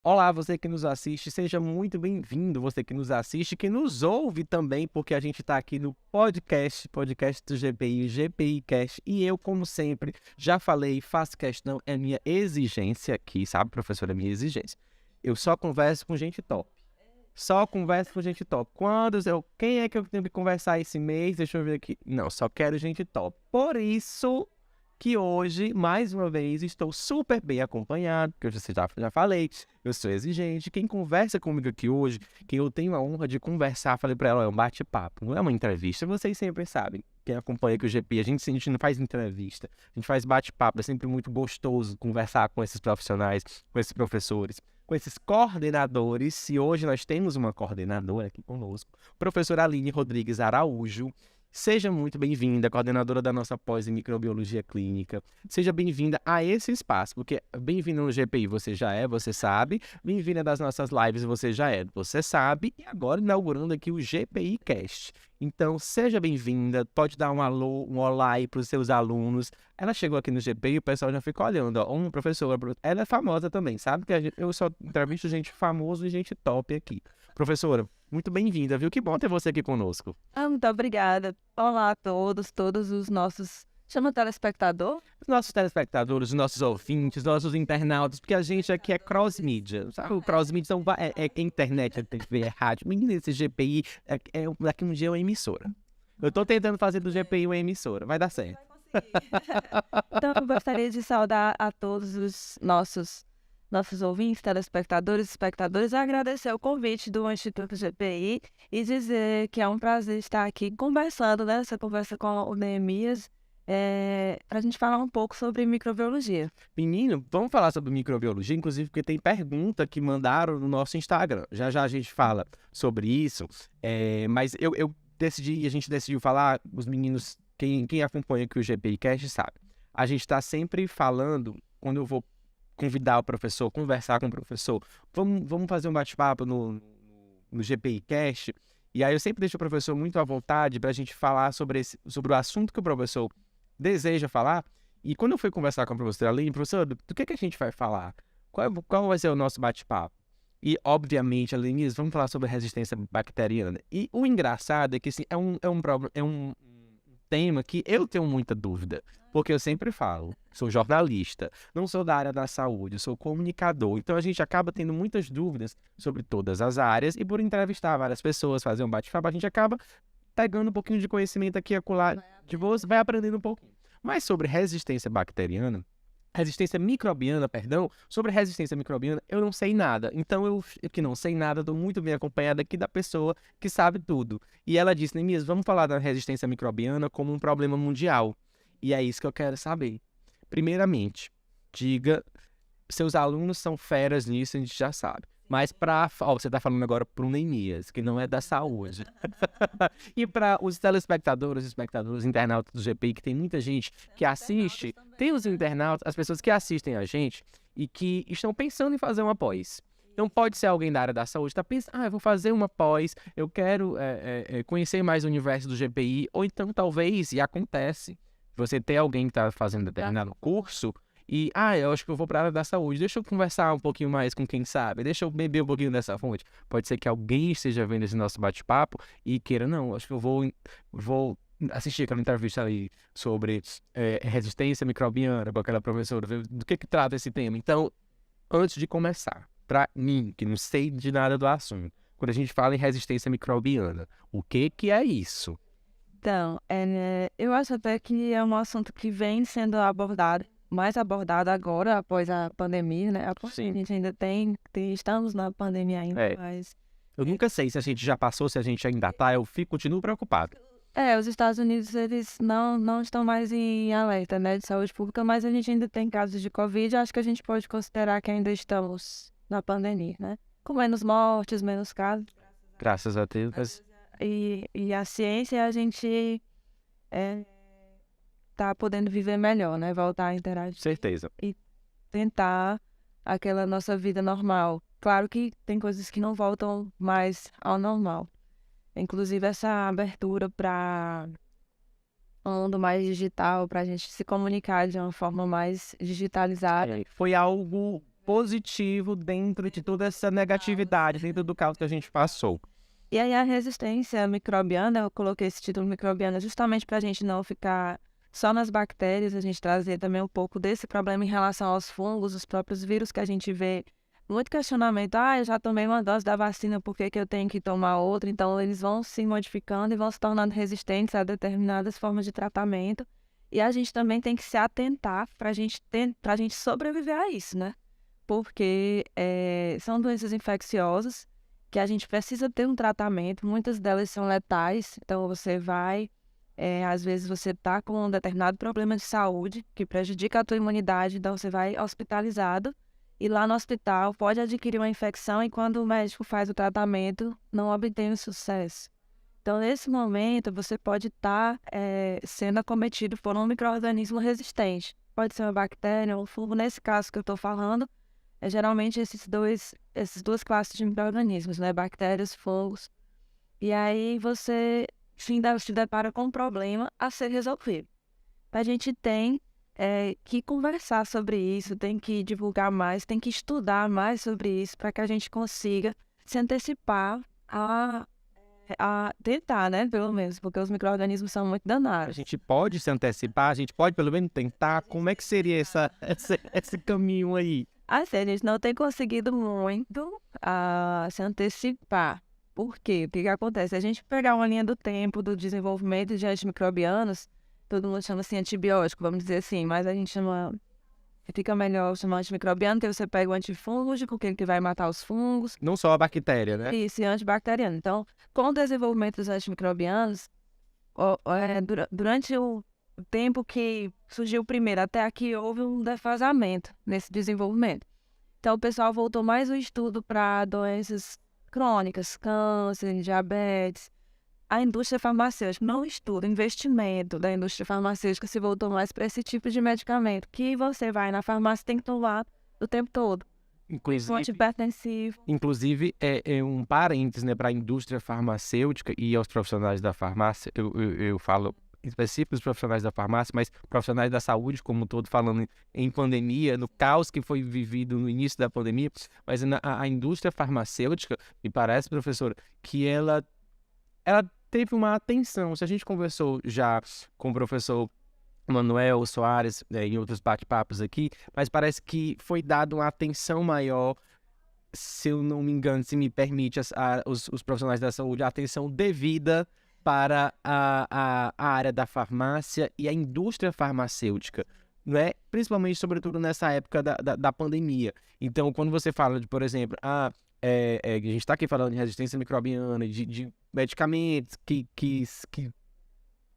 Olá, você que nos assiste, seja muito bem-vindo. Você que nos assiste, que nos ouve também, porque a gente está aqui no podcast do GPI, o GPI Cast. E eu, como sempre, já falei, faço questão, é minha exigência aqui, sabe, professora? É minha exigência. Eu só converso com gente top. Só converso com gente top. Quem é que eu tenho que conversar esse mês? Deixa eu ver aqui. Não, só quero gente top. Por isso que hoje, mais uma vez, estou super bem acompanhado, porque eu já falei, eu sou exigente. Quem conversa comigo aqui hoje, quem eu tenho a honra de conversar, falei pra ela, é um bate-papo, não é uma entrevista, vocês sempre sabem. Quem acompanha aqui o GP, a gente não faz entrevista, a gente faz bate-papo, é sempre muito gostoso conversar com esses profissionais, com esses professores, com esses coordenadores, e hoje nós temos uma coordenadora aqui conosco, professora Aline Rodrigues Araújo. Seja muito bem-vinda, coordenadora da nossa pós em microbiologia clínica. Seja bem-vinda a esse espaço, porque bem-vinda no GPI você já é, você sabe. Bem-vinda das nossas lives você já é, você sabe. E agora inaugurando aqui o GPI Cast. Então, seja bem-vinda, pode dar um alô, um olá aí para os seus alunos. Ela chegou aqui no GPI e o pessoal já fica olhando, ó, uma professora, ela é famosa também, sabe? Que eu só entrevisto gente famosa e gente top aqui. Professora, muito bem-vinda, viu? Que bom ter você aqui conosco. Muito obrigada. Olá a todos os nossos. Chama telespectador? Os nossos telespectadores, os nossos ouvintes, os nossos internautas, porque a gente aqui é cross-mídia, sabe? O cross-mídia é internet, é TV, é rádio. Menina, esse GPI, daqui um dia é uma emissora. Eu tô tentando fazer do GPI uma emissora, vai dar certo. Então, eu gostaria de saudar a todos os nossos ouvintes, telespectadores, espectadores, agradecer o convite do Instituto GPI e dizer que é um prazer estar aqui conversando, né? Essa conversa com o Neemias, para a gente falar um pouco sobre microbiologia. Menino, vamos falar sobre microbiologia, inclusive porque tem pergunta que mandaram no nosso Instagram. Já já a gente fala sobre isso, mas eu decidi, a gente decidiu falar, os meninos, quem acompanha aqui o GPI Cast sabe. A gente está sempre falando, quando eu vou convidar o professor, conversar com o professor, vamos fazer um bate-papo no GPI Cast, e aí eu sempre deixo o professor muito à vontade para a gente falar sobre o assunto que o professor deseja falar. E quando eu fui conversar com a professora Aline, professor, do que a gente vai falar? Qual vai ser o nosso bate-papo? E, obviamente, Aline, vamos falar sobre resistência bacteriana. E o engraçado é que assim, é um tema que eu tenho muita dúvida, porque eu sempre falo, sou jornalista, não sou da área da saúde, sou comunicador, então a gente acaba tendo muitas dúvidas sobre todas as áreas e por entrevistar várias pessoas, fazer um bate-papo, a gente acaba pegando um pouquinho de conhecimento aqui e acolá de você, vai aprendendo um pouquinho. Mas sobre resistência microbiana, perdão, sobre resistência microbiana, eu não sei nada. Então, eu que não sei nada, estou muito bem acompanhada aqui da pessoa que sabe tudo. E ela disse, Neemias, vamos falar da resistência microbiana como um problema mundial. E é isso que eu quero saber. Primeiramente, diga, seus alunos são feras nisso, a gente já sabe. Mas você está falando agora para o Neemias, que não é da saúde. E para os telespectadores, espectadores, internautas do GPI, que tem muita gente que assiste, tem os internautas, as pessoas que assistem a gente e que estão pensando em fazer uma pós. Então pode ser alguém da área da saúde, está pensando, eu vou fazer uma pós, eu quero conhecer mais o universo do GPI, ou então talvez, e acontece, você ter alguém que está fazendo determinado curso e, eu acho que eu vou para a área da saúde, deixa eu conversar um pouquinho mais com quem sabe, deixa eu beber um pouquinho dessa fonte. Pode ser que alguém esteja vendo esse nosso bate-papo e queira, não, acho que eu vou assistir aquela entrevista ali sobre resistência microbiana com aquela professora, ver do que trata esse tema. Então, antes de começar, para mim, que não sei de nada do assunto, quando a gente fala em resistência microbiana, o que é isso? Então, eu acho até que é um assunto que vem sendo mais abordado agora, após a pandemia, né? Sim. A gente ainda estamos na pandemia ainda, mas... Eu nunca sei se a gente já passou, se a gente ainda tá, continuo preocupado. Os Estados Unidos, eles não estão mais em alerta, né, de saúde pública, mas a gente ainda tem casos de Covid, acho que a gente pode considerar que ainda estamos na pandemia, né? Com menos mortes, menos casos. Graças a Deus. E a ciência, a gente tá podendo viver melhor, né? Voltar a interagir. Certeza. E tentar aquela nossa vida normal. Claro que tem coisas que não voltam mais ao normal. Inclusive essa abertura para um mundo mais digital, para a gente se comunicar de uma forma mais digitalizada. Foi algo positivo dentro de toda essa negatividade, dentro do caos que a gente passou. E aí a resistência microbiana, eu coloquei esse título microbiana justamente para a gente não ficar só nas bactérias, a gente trazer também um pouco desse problema em relação aos fungos, os próprios vírus que a gente vê. Muito questionamento, eu já tomei uma dose da vacina, por que que eu tenho que tomar outra? Então eles vão se modificando e vão se tornando resistentes a determinadas formas de tratamento. E a gente também tem que se atentar para a gente sobreviver a isso, né? Porque são doenças infecciosas que a gente precisa ter um tratamento, muitas delas são letais, então você vai, às vezes você está com um determinado problema de saúde que prejudica a tua imunidade, então você vai hospitalizado e lá no hospital pode adquirir uma infecção e quando o médico faz o tratamento não obtém o sucesso. Então, nesse momento, você pode estar sendo acometido por um micro-organismo resistente. Pode ser uma bactéria ou um fungo. Nesse caso que eu estou falando, geralmente essas duas classes de micro-organismos, né? Bactérias, fungos. E aí você se depara com um problema a ser resolvido. A gente tem que conversar sobre isso, tem que divulgar mais, tem que estudar mais sobre isso para que a gente consiga se antecipar a tentar, né? Pelo menos, porque os micro-organismos são muito A danados. gente pode se antecipar, a gente pode pelo menos tentar. Como é que seria esse caminho aí? Assim, a gente não tem conseguido muito se antecipar. Por quê? O que acontece? A gente pegar uma linha do tempo do desenvolvimento de antimicrobianos, todo mundo chama assim antibiótico, vamos dizer assim, mas a gente chama... Fica melhor chamar antimicrobiano, que você pega o antifúngico, que vai matar os fungos. Não só a bactéria, né? Isso, e antibacteriano. Então, com o desenvolvimento dos antimicrobianos, durante o tempo que surgiu o primeiro até aqui, houve um defasamento nesse desenvolvimento. Então, o pessoal voltou mais o estudo para doenças crônicas, câncer, diabetes. A indústria farmacêutica, não o estudo, o investimento da indústria farmacêutica se voltou mais para esse tipo de medicamento, que você vai na farmácia e tem que tomar o tempo todo. Antihipertensivo. Inclusive, é um parênteses, né, para a indústria farmacêutica e aos profissionais da farmácia. Eu falo em específico dos profissionais da farmácia, mas profissionais da saúde como um todo, falando em pandemia, no caos que foi vivido no início da pandemia. Mas a indústria farmacêutica, me parece, professor, que ela teve uma atenção. Se a gente conversou já com o professor Manuel Soares, em outros bate-papos aqui, mas parece que foi dada uma atenção maior, se eu não me engano, se me permite, os profissionais da saúde, a atenção devida para a área da farmácia e a indústria farmacêutica, não é? Principalmente, sobretudo, nessa época da pandemia. Então, quando você fala de, por exemplo, a gente está aqui falando de resistência microbiana, de medicamentos que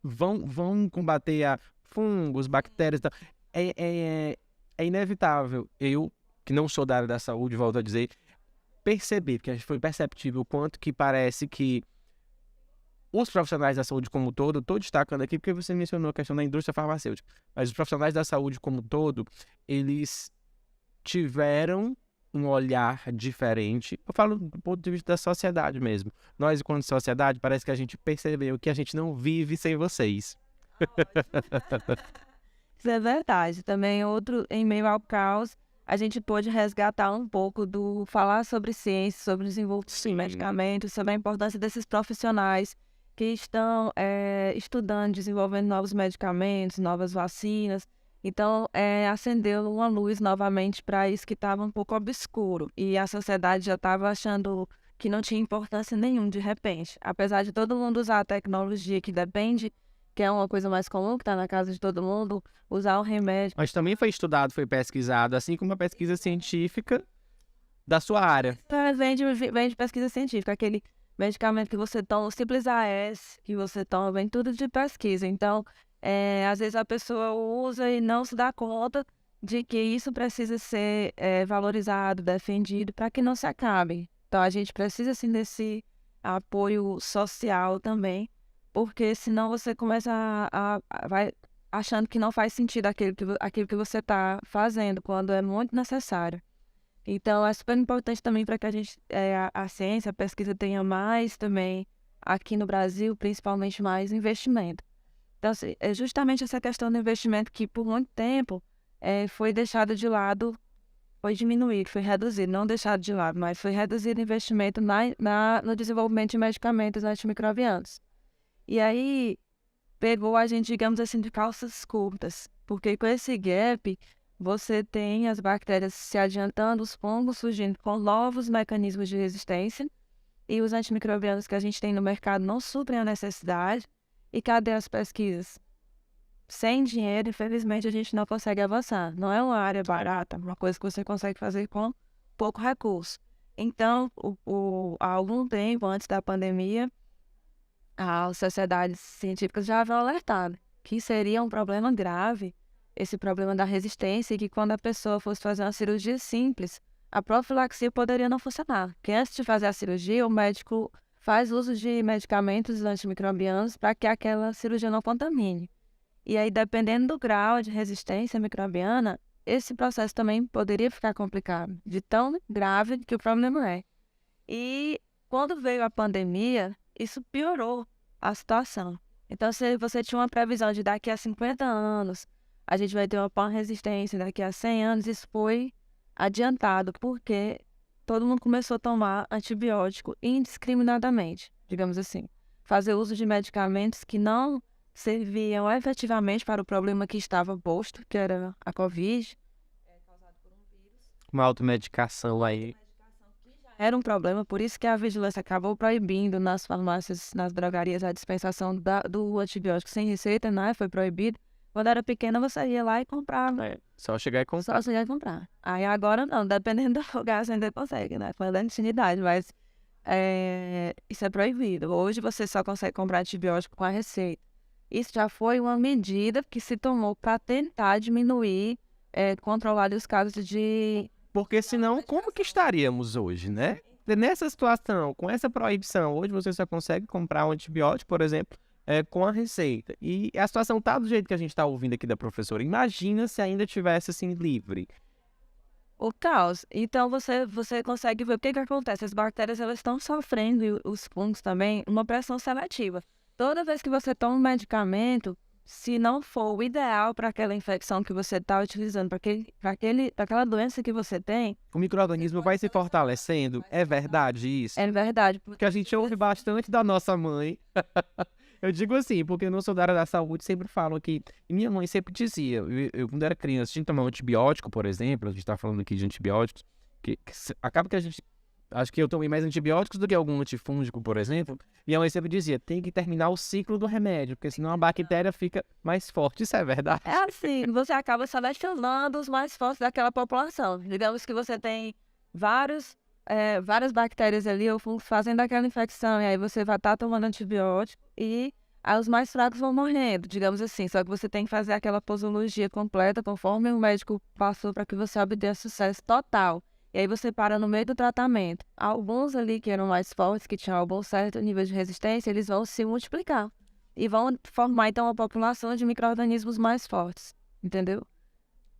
vão combater a fungos, bactérias e tal. É inevitável, eu, que não sou da área da saúde, volto a dizer, perceber, porque foi perceptível o quanto que parece que os profissionais da saúde como um todo, estou destacando aqui porque você mencionou a questão da indústria farmacêutica, mas os profissionais da saúde como um todo, eles tiveram um olhar diferente. Eu falo do ponto de vista da sociedade mesmo. Nós, enquanto sociedade, parece que a gente percebeu que a gente não vive sem vocês. Isso é verdade. Também em meio ao caos, a gente pôde resgatar um pouco do falar sobre ciência, sobre o desenvolvimento de medicamentos, sobre a importância desses profissionais que estão estudando, desenvolvendo novos medicamentos, novas vacinas. Então, acendeu uma luz novamente para isso que estava um pouco obscuro. E a sociedade já estava achando que não tinha importância nenhuma de repente. Apesar de todo mundo usar a tecnologia que depende, que é uma coisa mais comum, que está na casa de todo mundo, usar um remédio. Mas também foi estudado, foi pesquisado, assim como a pesquisa científica da sua área. Vem de pesquisa científica, aquele medicamento que você toma, o simples AS que você toma, vem tudo de pesquisa. Então, às vezes a pessoa usa e não se dá conta de que isso precisa ser valorizado, defendido, para que não se acabe. Então, a gente precisa, assim, desse apoio social também, porque senão você começa vai achando que não faz sentido aquilo que você está fazendo, quando é muito necessário. Então, é super importante também para que a ciência, a pesquisa tenha mais também, aqui no Brasil, principalmente mais investimento. Então, assim, é justamente essa questão do investimento que, por muito tempo, foi deixada de lado foi diminuído, foi reduzido, não deixado de lado, mas foi reduzido o investimento no desenvolvimento de medicamentos antimicrobianos. E aí, pegou a gente, digamos assim, de calças curtas, porque com esse gap, você tem as bactérias se adiantando, os fungos surgindo com novos mecanismos de resistência, e os antimicrobianos que a gente tem no mercado não suprem a necessidade. E cadê as pesquisas? Sem dinheiro, infelizmente, a gente não consegue avançar. Não é uma área barata, uma coisa que você consegue fazer com pouco recurso. Então, há algum tempo antes da pandemia, as sociedades científicas já haviam alertado que seria um problema grave, esse problema da resistência, e que quando a pessoa fosse fazer uma cirurgia simples, a profilaxia poderia não funcionar. Porque antes de fazer a cirurgia, o médico faz uso de medicamentos antimicrobianos para que aquela cirurgia não contamine. E aí, dependendo do grau de resistência microbiana, esse processo também poderia ficar complicado, de tão grave que o problema é. E quando veio a pandemia, isso piorou a situação. Então, se você tinha uma previsão de daqui a 50 anos, a gente vai ter uma pan-resistência, daqui a 100 anos, isso foi adiantado, porque todo mundo começou a tomar antibiótico indiscriminadamente, digamos assim. Fazer uso de medicamentos que não serviam efetivamente para o problema que estava posto, que era a Covid. Uma automedicação aí. Era um problema, por isso que a vigilância acabou proibindo nas farmácias, nas drogarias, a dispensação do antibiótico sem receita, né? Foi proibido. Quando era pequena, você ia lá e comprava. Só chegar e comprar. Só chegar e comprar. Aí agora não, dependendo do lugar, você ainda consegue, né? Com a clandestinidade, mas isso é proibido. Hoje você só consegue comprar antibiótico com a receita. Isso já foi uma medida que se tomou para tentar diminuir, controlar os casos de... Porque senão, como que estaríamos hoje, né? Nessa situação, com essa proibição, hoje você só consegue comprar um antibiótico, por exemplo, com a receita. E a situação tá do jeito que a gente está ouvindo aqui da professora. Imagina se ainda tivesse assim livre. O caos. Então você consegue ver o que acontece. As bactérias, elas estão sofrendo, e os fungos também, uma pressão seletiva. Toda vez que você toma um medicamento, se não for o ideal para aquela infecção que você está utilizando, para aquela doença que você tem... O micro-organismo vai se fortalecendo? É verdade isso? É verdade. Porque a gente ouve bastante da nossa mãe. Eu digo assim, porque eu não sou da área da saúde, sempre falam que... E minha mãe sempre dizia, eu quando era criança, tinha que tomar um antibiótico, por exemplo, a gente está falando aqui de antibióticos, acaba que a gente... Acho que eu tomei mais antibióticos do que algum antifúngico, por exemplo. E a mãe sempre dizia, tem que terminar o ciclo do remédio, porque senão a bactéria fica mais forte. Isso é verdade? É assim, você acaba selecionando os mais fortes daquela população. Digamos que você tem várias bactérias ali, ou fungos fazendo aquela infecção, e aí você vai estar tomando antibiótico e aí os mais fracos vão morrendo, digamos assim. Só que você tem que fazer aquela posologia completa, conforme o médico passou, para que você obtenha sucesso total. E aí você para no meio do tratamento. Alguns ali que eram mais fortes, que tinham algum certo nível de resistência, eles vão se multiplicar. E vão formar, então, uma população de micro-organismos mais fortes. Entendeu?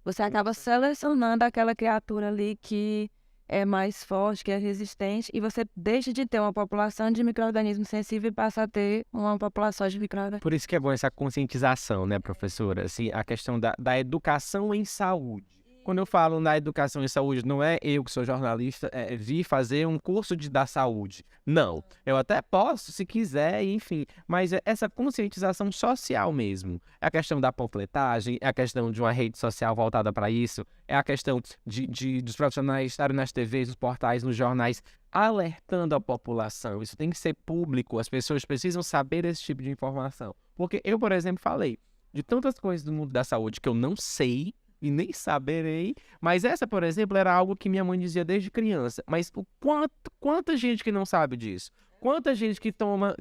Você acaba selecionando aquela criatura ali que é mais forte, que é resistente, e você deixa de ter uma população de micro-organismos sensíveis e passa a ter uma população de micro-organismos. Por isso que é bom essa conscientização, né, professora? Assim, a questão da educação em saúde. Quando eu falo na educação em saúde, não é eu que sou jornalista vir fazer um curso da saúde. Não. Eu até posso, se quiser, enfim. Mas é essa conscientização social mesmo. É a questão da panfletagem, é a questão de uma rede social voltada para isso, é a questão dos profissionais estarem nas TVs, nos portais, nos jornais, alertando a população. Isso tem que ser público. As pessoas precisam saber esse tipo de informação. Porque eu, por exemplo, falei de tantas coisas do mundo da saúde que eu não sei, e nem saberei, mas essa, por exemplo, era algo que minha mãe dizia desde criança. Mas quanta gente que não sabe disso? Quanta gente que toma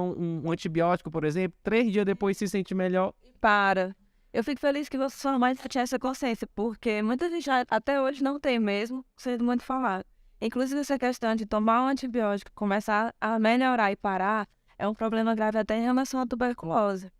um antibiótico, por exemplo, 3 dias depois se sente melhor? Eu fico feliz que sua mãe já tinha essa consciência, porque muita gente até hoje não tem mesmo, sendo muito falado. Inclusive, essa questão de tomar um antibiótico, começar a melhorar e parar, é um problema grave até em relação à tuberculose.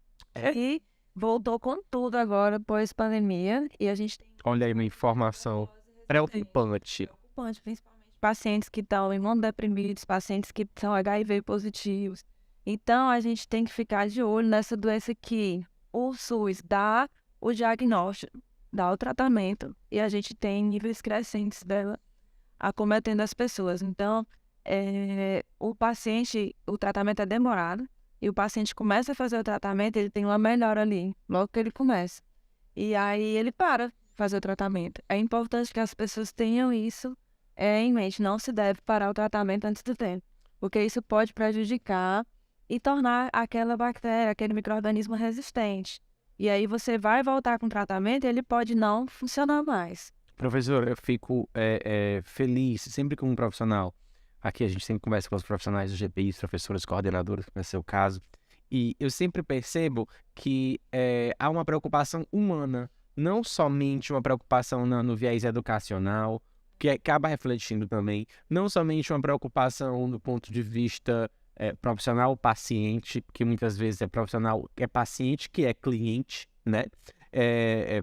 E voltou com tudo agora, pós-pandemia, e a gente tem... Olha aí uma informação preocupante. Preocupante, principalmente pacientes que estão imunodeprimidos, pacientes que são HIV positivos. Então, a gente tem que ficar de olho nessa doença que o SUS dá o diagnóstico, dá o tratamento e a gente tem níveis crescentes dela acometendo as pessoas. Então, o tratamento é demorado e o paciente começa a fazer o tratamento, ele tem uma melhora ali, logo que ele começa. E aí ele para de fazer o tratamento. É importante que as pessoas tenham isso em mente. Não se deve parar o tratamento antes do tempo, porque isso pode prejudicar e tornar aquela bactéria, aquele micro-organismo resistente. E aí você vai voltar com o tratamento e ele pode não funcionar mais. Professor, eu fico feliz sempre com um profissional. Aqui a gente sempre conversa com os profissionais do GPI, os professores, coordenadores, como é o seu caso. E eu sempre percebo que há uma preocupação humana, não somente uma preocupação no viés educacional, que acaba refletindo também, não somente uma preocupação do ponto de vista profissional-paciente, que muitas vezes é profissional, é paciente, que é cliente, né?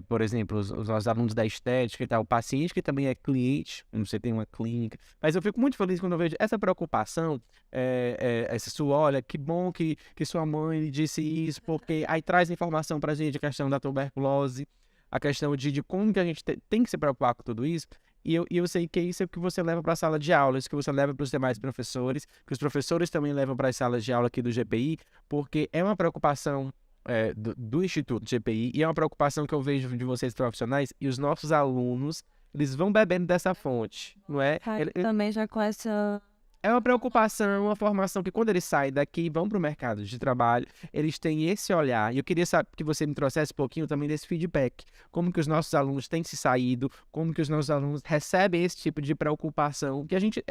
Por exemplo, os nossos alunos da estética e tal, o paciente que também é cliente, você tem uma clínica. Mas eu fico muito feliz quando eu vejo essa preocupação, essa sua, olha, que bom que sua mãe disse isso, porque aí traz informação pra gente a questão da tuberculose, a questão de como que a gente tem que se preocupar com tudo isso. E eu sei que isso é o que você leva para a sala de aula, isso que você leva para os demais professores, que os professores também levam para as salas de aula aqui do GPI, porque é uma preocupação do Instituto GPI e é uma preocupação que eu vejo de vocês profissionais e os nossos alunos, eles vão bebendo dessa fonte, não é? Também já com essa... É uma preocupação, uma formação que quando eles saem daqui e vão para o mercado de trabalho, eles têm esse olhar. E eu queria saber que você me trouxesse um pouquinho também desse feedback. Como que os nossos alunos têm se saído, como que os nossos alunos recebem esse tipo de preocupação. Que a gente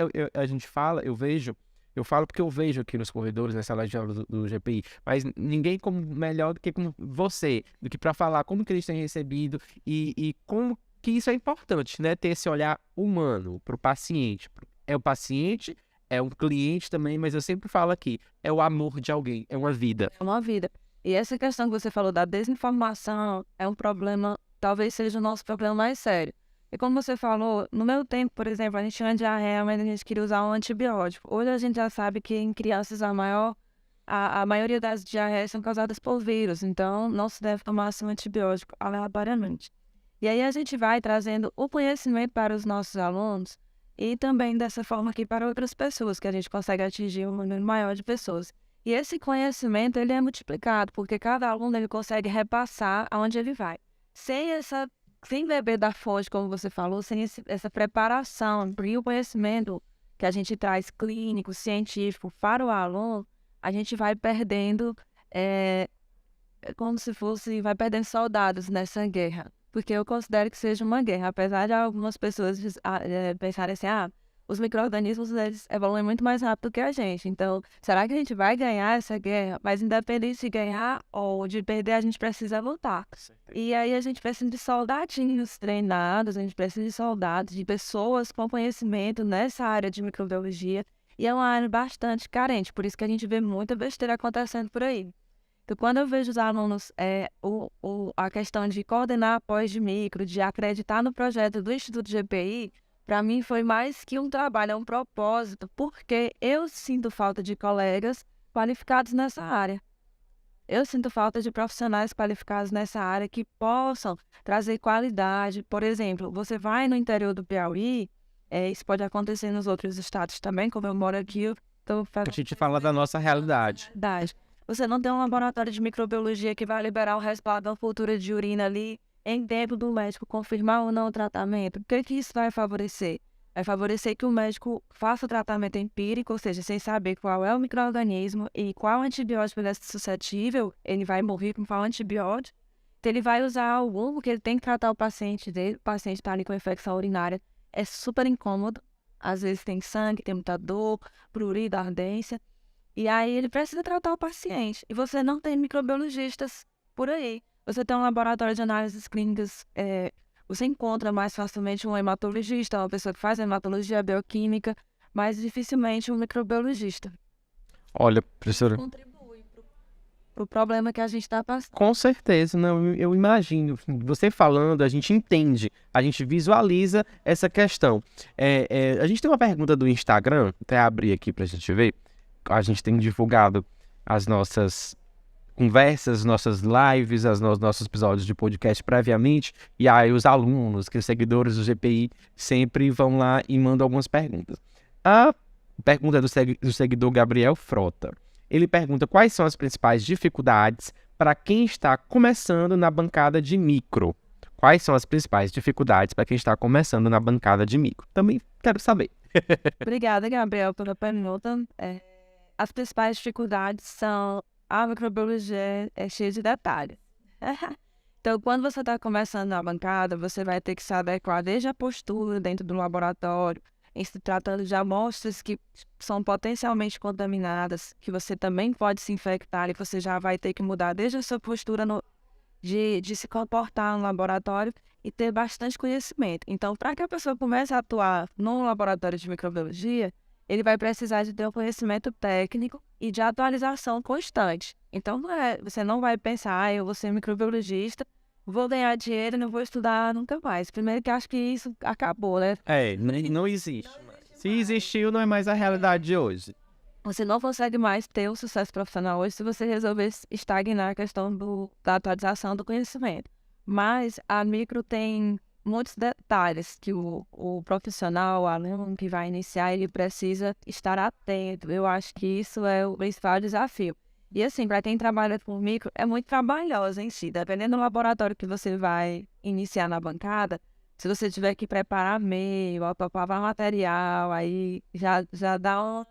fala, eu falo porque eu vejo aqui nos corredores, na sala de aula do GPI, mas ninguém melhor do que com você, do que para falar como que eles têm recebido e como que isso é importante, né? Ter esse olhar humano para o paciente. É o paciente, é um cliente também, mas eu sempre falo aqui, é o amor de alguém, é uma vida. É uma vida. E essa questão que você falou da desinformação é um problema, talvez seja o nosso problema mais sério. E como você falou, no meu tempo, por exemplo, a gente tinha diarreia, mas a gente queria usar um antibiótico. Hoje a gente já sabe que em crianças a maioria das diarreias são causadas por vírus, então não se deve tomar assim, um antibiótico aleatoriamente. E aí a gente vai trazendo o conhecimento para os nossos alunos e também dessa forma aqui para outras pessoas, que a gente consegue atingir um número maior de pessoas. E esse conhecimento, ele é multiplicado, porque cada aluno ele consegue repassar aonde ele vai. Sem beber da fonte, como você falou, sem essa preparação e o conhecimento que a gente traz clínico, científico para o aluno, a gente vai perdendo, como se fosse, vai perdendo soldados nessa guerra. Porque eu considero que seja uma guerra, apesar de algumas pessoas pensarem assim, os micro-organismos eles evoluem muito mais rápido que a gente. Então, será que a gente vai ganhar essa guerra? Mas independente de ganhar ou de perder, a gente precisa lutar. E aí a gente precisa de soldadinhos treinados, a gente precisa de soldados, de pessoas com conhecimento nessa área de microbiologia. E é uma área bastante carente, por isso que a gente vê muita besteira acontecendo por aí. Então, quando eu vejo os alunos, a questão de coordenar pós de micro, de acreditar no projeto do Instituto GPI, para mim foi mais que um trabalho, é um propósito, porque eu sinto falta de colegas qualificados nessa área. Eu sinto falta de profissionais qualificados nessa área que possam trazer qualidade. Por exemplo, você vai no interior do Piauí, isso pode acontecer nos outros estados também, como eu moro aqui. A gente fala da nossa realidade. Você não tem um laboratório de microbiologia que vai liberar o resultado da cultura de urina ali em tempo do médico confirmar ou não o tratamento. O que isso vai favorecer? Vai favorecer que o médico faça o tratamento empírico, ou seja, sem saber qual é o micro-organismo e qual antibiótico ele é suscetível, ele vai morrer com qual antibiótico. Então ele vai usar algum, porque ele tem que tratar o paciente dele, o paciente está ali com infecção urinária, é super incômodo, às vezes tem sangue, tem muita dor, prurido, ardência. E aí ele precisa tratar o paciente. E você não tem microbiologistas por aí. Você tem um laboratório de análises clínicas, você encontra mais facilmente um hematologista, uma pessoa que faz hematologia bioquímica, mas dificilmente um microbiologista. Olha, professora... Contribui para o problema que a gente está passando. Com certeza, não, eu imagino. Você falando, a gente entende, a gente visualiza essa questão. A gente tem uma pergunta do Instagram, até abrir aqui para a gente ver. A gente tem divulgado as nossas conversas, nossas lives, nossos episódios de podcast previamente, e aí os alunos, que os seguidores do GPI, sempre vão lá e mandam algumas perguntas. A pergunta é do seguidor Gabriel Frota. Ele pergunta quais são as principais dificuldades para quem está começando na bancada de micro. Quais são as principais dificuldades para quem está começando na bancada de micro? Também quero saber. Obrigada, Gabriel, pela pergunta. As principais dificuldades são a microbiologia é cheia de detalhes. Então, quando você está começando na bancada, você vai ter que se adequar desde a postura dentro do laboratório, em se tratando de amostras que são potencialmente contaminadas, que você também pode se infectar e você já vai ter que mudar desde a sua postura de se comportar no laboratório e ter bastante conhecimento. Então, para que a pessoa comece a atuar no laboratório de microbiologia, ele vai precisar de ter um conhecimento técnico e de atualização constante. Então, você não vai pensar, eu vou ser microbiologista, vou ganhar dinheiro e não vou estudar nunca mais. Primeiro que acho que isso acabou, né? Não existe. Se existiu, não é mais a realidade de hoje. Você não consegue mais ter um sucesso profissional hoje se você resolver estagnar a questão da atualização do conhecimento. Mas a micro tem muitos detalhes que o profissional, o aluno que vai iniciar, ele precisa estar atento. Eu acho que isso é o principal desafio. E assim, para quem trabalha com micro, é muito trabalhoso em si. Dependendo do laboratório que você vai iniciar na bancada, se você tiver que preparar meio, preparar material, aí já dá um...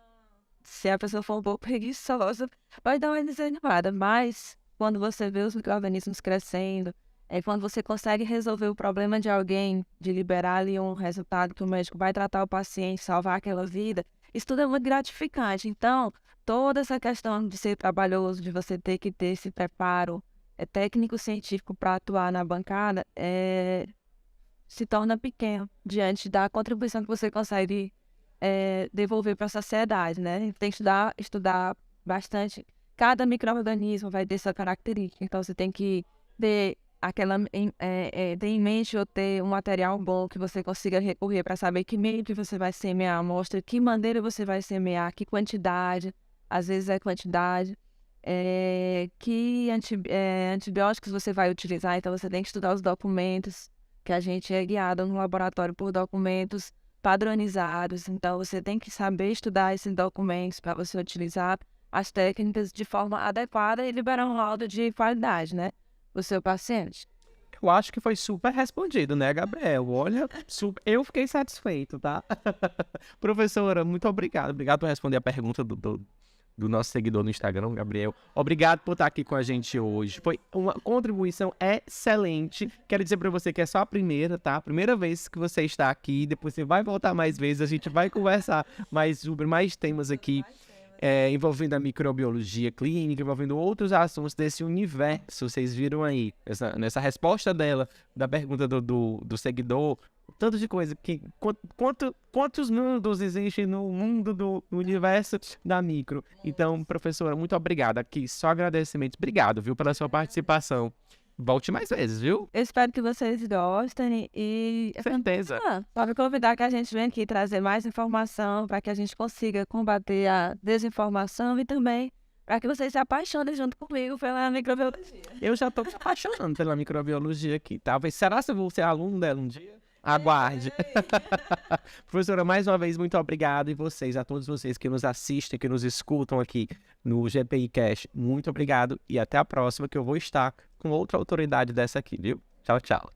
Se a pessoa for um pouco preguiçosa, vai dar uma desanimada. Mas quando você vê os micro-organismos crescendo, é quando você consegue resolver o problema de alguém, de liberar ali um resultado que o médico vai tratar o paciente, salvar aquela vida, isso tudo é muito gratificante. Então, toda essa questão de ser trabalhoso, de você ter que ter esse preparo técnico-científico para atuar na bancada, se torna pequeno diante da contribuição que você consegue devolver para a sociedade, né? Tem que estudar bastante. Cada micro-organismo vai ter sua característica, então você tem que ter ter em mente ou ter um material bom que você consiga recorrer para saber que meio que você vai semear a amostra, que maneira você vai semear, que quantidade, às vezes é quantidade, que antibióticos você vai utilizar, então você tem que estudar os documentos, que a gente é guiado no laboratório por documentos padronizados, então você tem que saber estudar esses documentos para você utilizar as técnicas de forma adequada e liberar um laudo de qualidade, né, o seu paciente. Eu acho que foi super respondido, né, Gabriel? Olha, eu fiquei satisfeito, tá? Professora, muito obrigado. Obrigado por responder a pergunta do nosso seguidor no Instagram, Gabriel. Obrigado por estar aqui com a gente hoje. Foi uma contribuição excelente. Quero dizer para você que é só a primeira, tá? Primeira vez que você está aqui. Depois você vai voltar mais vezes. A gente vai conversar mais sobre mais temas aqui. Envolvendo a microbiologia clínica, envolvendo outros assuntos desse universo. Vocês viram aí, nessa resposta dela, da pergunta do seguidor, tanto de coisa, quantos mundos existem no mundo do universo da micro. Então, professora, muito obrigada. Aqui, só agradecimentos. Obrigado, viu, pela sua participação. Volte mais vezes, viu? Eu espero que vocês gostem e... Certeza. Pode convidar que a gente venha aqui trazer mais informação para que a gente consiga combater a desinformação e também para que vocês se apaixonem junto comigo pela microbiologia. Eu já estou me apaixonando pela microbiologia aqui, tá? Será que eu vou ser aluno dela um dia? Aguarde. Professora, mais uma vez, muito obrigado. E vocês, a todos vocês que nos assistem, que nos escutam aqui no GPI Cash, muito obrigado. E até a próxima, que eu vou estar com outra autoridade dessa aqui, viu? Tchau, tchau.